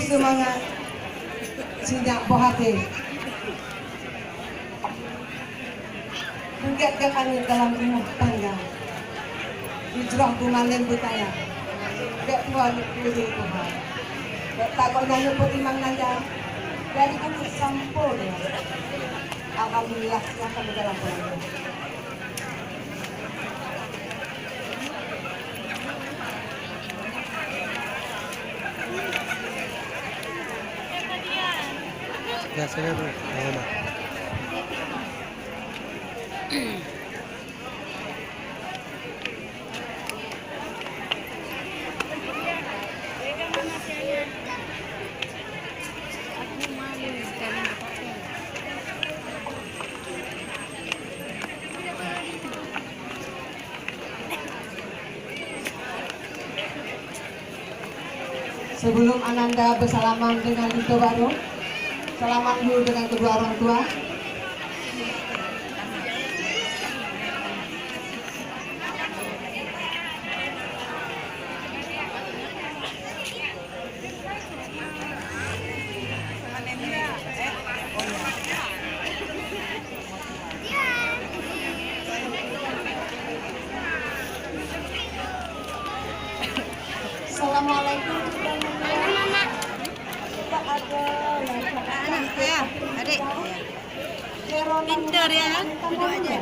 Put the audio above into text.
semangat sinyak bohate. Menggerakkan dalam rumah tangga. Hijrah bumanen butaya. Gak Tuhan puji Tuhan. Takut nanya petimang nanya. Dari kami sampul ya. Alhamdulillah silakan di dalam bulan. Ya, saya dulu. Lama. Sebelum Ananda bersalaman dengan Lito Baru, selamat dulu dengan kedua orang tua. Assalamualaikum. Anak saya, adik. Pintar ya, duduk aja.